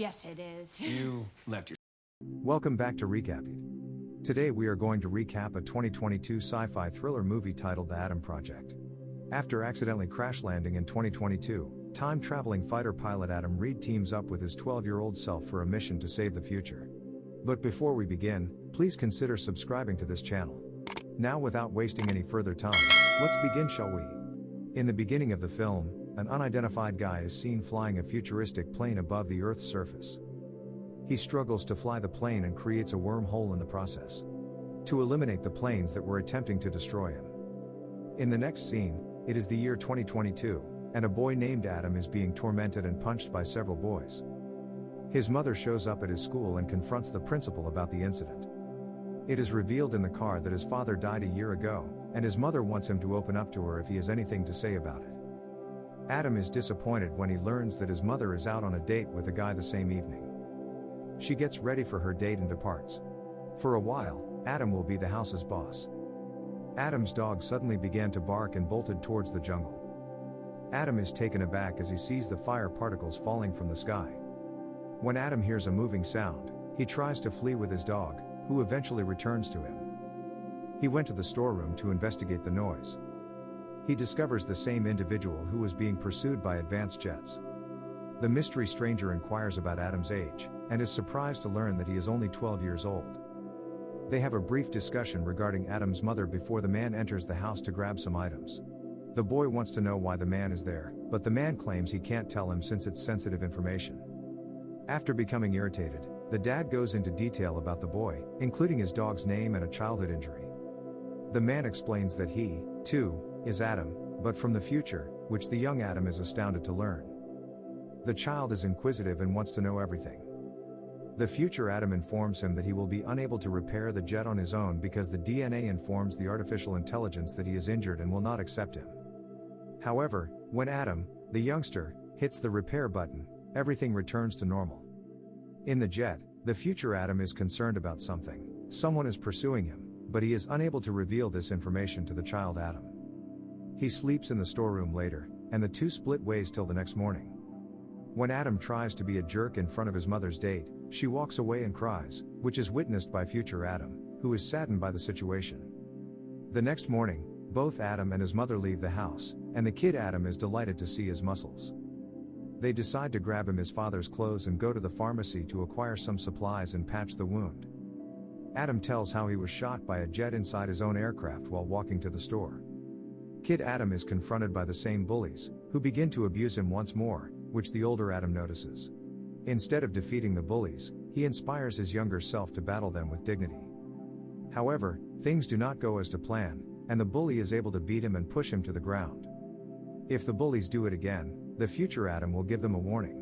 Yes, it is. You left your... Welcome back to Recapped. Today we are going to recap a 2022 sci-fi thriller movie titled The Adam Project. After accidentally crash landing in 2022, time-traveling fighter pilot Adam Reed teams up with his 12-year-old self for a mission to save the future. But before we begin, please consider subscribing to this channel. Now without wasting any further time, let's begin, shall we? In the beginning of the film, an unidentified guy is seen flying a futuristic plane above the Earth's surface. He struggles to fly the plane and creates a wormhole in the process, to eliminate the planes that were attempting to destroy him. In the next scene, it is the year 2022, and a boy named Adam is being tormented and punched by several boys. His mother shows up at his school and confronts the principal about the incident. It is revealed in the car that his father died a year ago, and his mother wants him to open up to her if he has anything to say about it. Adam is disappointed when he learns that his mother is out on a date with a guy the same evening. She gets ready for her date and departs. For a while, Adam will be the house's boss. Adam's dog suddenly began to bark and bolted towards the jungle. Adam is taken aback as he sees the fire particles falling from the sky. When Adam hears a moving sound, he tries to flee with his dog, who eventually returns to him. He went to the storeroom to investigate the noise. He discovers the same individual who was being pursued by advanced jets. The mystery stranger inquires about Adam's age, and is surprised to learn that he is only 12 years old. They have a brief discussion regarding Adam's mother before the man enters the house to grab some items. The boy wants to know why the man is there, but the man claims he can't tell him since it's sensitive information. After becoming irritated, the dad goes into detail about the boy, including his dog's name and a childhood injury. The man explains that he, too, is Adam, but from the future, which the young Adam is astounded to learn. The child is inquisitive and wants to know everything. The future Adam informs him that he will be unable to repair the jet on his own because the DNA informs the artificial intelligence that he is injured and will not accept him. However, when Adam, the youngster, hits the repair button, everything returns to normal. In the jet, the future Adam is concerned about something. Someone is pursuing him, but he is unable to reveal this information to the child Adam. He sleeps in the storeroom later, and the two split ways till the next morning. When Adam tries to be a jerk in front of his mother's date, she walks away and cries, which is witnessed by future Adam, who is saddened by the situation. The next morning, both Adam and his mother leave the house, and the kid Adam is delighted to see his muscles. They decide to grab him his father's clothes and go to the pharmacy to acquire some supplies and patch the wound. Adam tells how he was shot by a jet inside his own aircraft while walking to the store. Kid Adam is confronted by the same bullies, who begin to abuse him once more, which the older Adam notices. Instead of defeating the bullies, he inspires his younger self to battle them with dignity. However, things do not go as to plan, and the bully is able to beat him and push him to the ground. If the bullies do it again, the future Adam will give them a warning.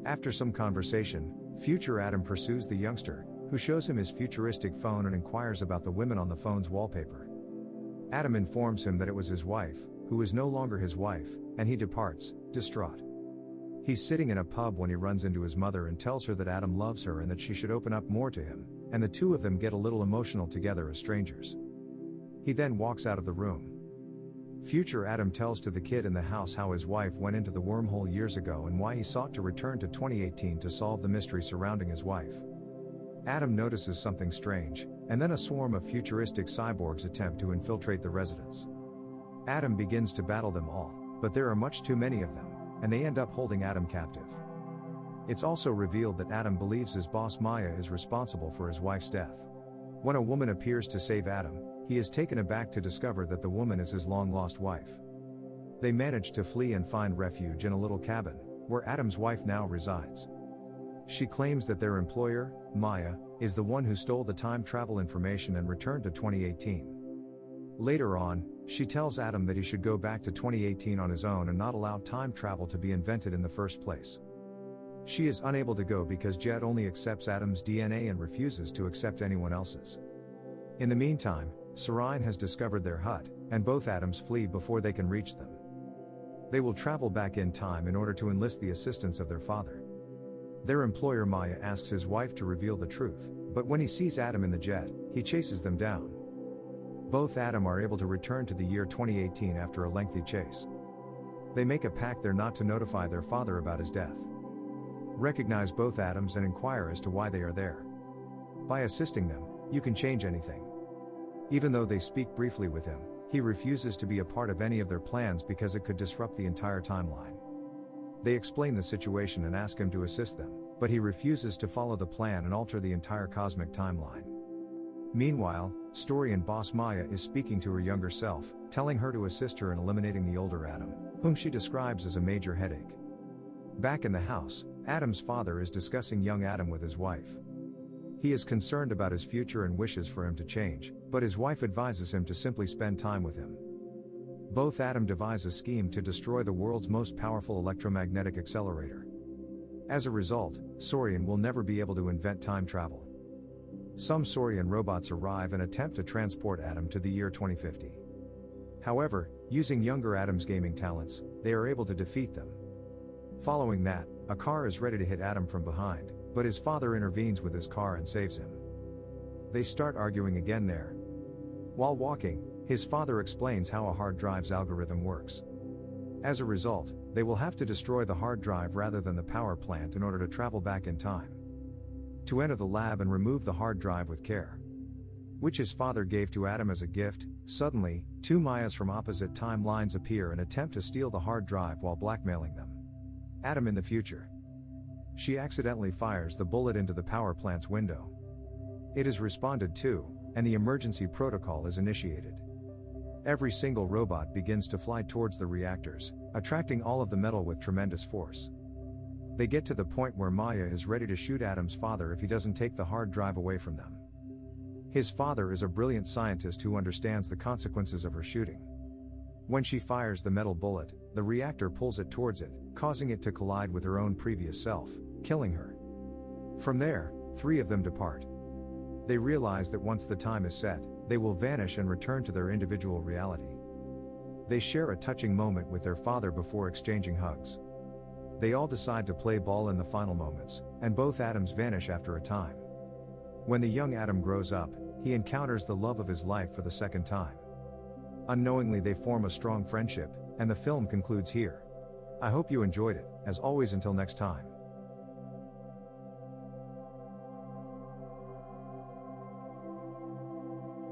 After some conversation, future Adam pursues the youngster, who shows him his futuristic phone and inquires about the women on the phone's wallpaper. Adam informs him that it was his wife, who is no longer his wife, and he departs, distraught. He's sitting in a pub when he runs into his mother and tells her that Adam loves her and that she should open up more to him, and the two of them get a little emotional together as strangers. He then walks out of the room. Future Adam tells to the kid in the house how his wife went into the wormhole years ago and why he sought to return to 2018 to solve the mystery surrounding his wife. Adam notices something strange, and then a swarm of futuristic cyborgs attempt to infiltrate the residence. Adam begins to battle them all, but there are much too many of them, and they end up holding Adam captive. It's also revealed that Adam believes his boss Maya is responsible for his wife's death. When a woman appears to save Adam, he is taken aback to discover that the woman is his long-lost wife. They manage to flee and find refuge in a little cabin, where Adam's wife now resides. She claims that their employer, Maya, is the one who stole the time travel information and returned to 2018. Later on, she tells Adam that he should go back to 2018 on his own and not allow time travel to be invented in the first place. She is unable to go because Jet only accepts Adam's DNA and refuses to accept anyone else's. In the meantime, Serine has discovered their hut, and both Adams flee before they can reach them. They will travel back in time in order to enlist the assistance of their father. Their employer Maya asks his wife to reveal the truth, but when he sees Adam in the jet, he chases them down. Both Adam are able to return to the year 2018 after a lengthy chase. They make a pact there not to notify their father about his death. Recognize both atoms and inquire as to why they are there. By assisting them, you can change anything. Even though they speak briefly with him, he refuses to be a part of any of their plans because it could disrupt the entire timeline. They explain the situation and ask him to assist them, but he refuses to follow the plan and alter the entire cosmic timeline. Meanwhile, Story and Boss Maya is speaking to her younger self, telling her to assist her in eliminating the older Adam, whom she describes as a major headache. Back in the house, Adam's father is discussing young Adam with his wife. He is concerned about his future and wishes for him to change, but his wife advises him to simply spend time with him. Both Adam devise a scheme to destroy the world's most powerful electromagnetic accelerator. As a result, Saurian will never be able to invent time travel. Some Saurian robots arrive and attempt to transport Adam to the year 2050. However, using younger Adam's gaming talents, they are able to defeat them. Following that, a car is ready to hit Adam from behind, but his father intervenes with his car and saves him. They start arguing again there. While walking, his father explains how a hard drive's algorithm works. As a result, they will have to destroy the hard drive rather than the power plant in order to travel back in time. To enter the lab and remove the hard drive with care, which his father gave to Adam as a gift, suddenly, two Mayas from opposite timelines appear and attempt to steal the hard drive while blackmailing them. Adam in the future. She accidentally fires the bullet into the power plant's window. It is responded to, and the emergency protocol is initiated. Every single robot begins to fly towards the reactors, attracting all of the metal with tremendous force. They get to the point where Maya is ready to shoot Adam's father if he doesn't take the hard drive away from them. His father is a brilliant scientist who understands the consequences of her shooting. When she fires the metal bullet, the reactor pulls it towards it, causing it to collide with her own previous self, killing her. From there, three of them depart. They realize that once the time is set, they will vanish and return to their individual reality. They share a touching moment with their father before exchanging hugs. They all decide to play ball in the final moments, and both Adams vanish after a time. When the young Adam grows up, he encounters the love of his life for the second time. Unknowingly they form a strong friendship, and the film concludes here. I hope you enjoyed it. As always, until next time.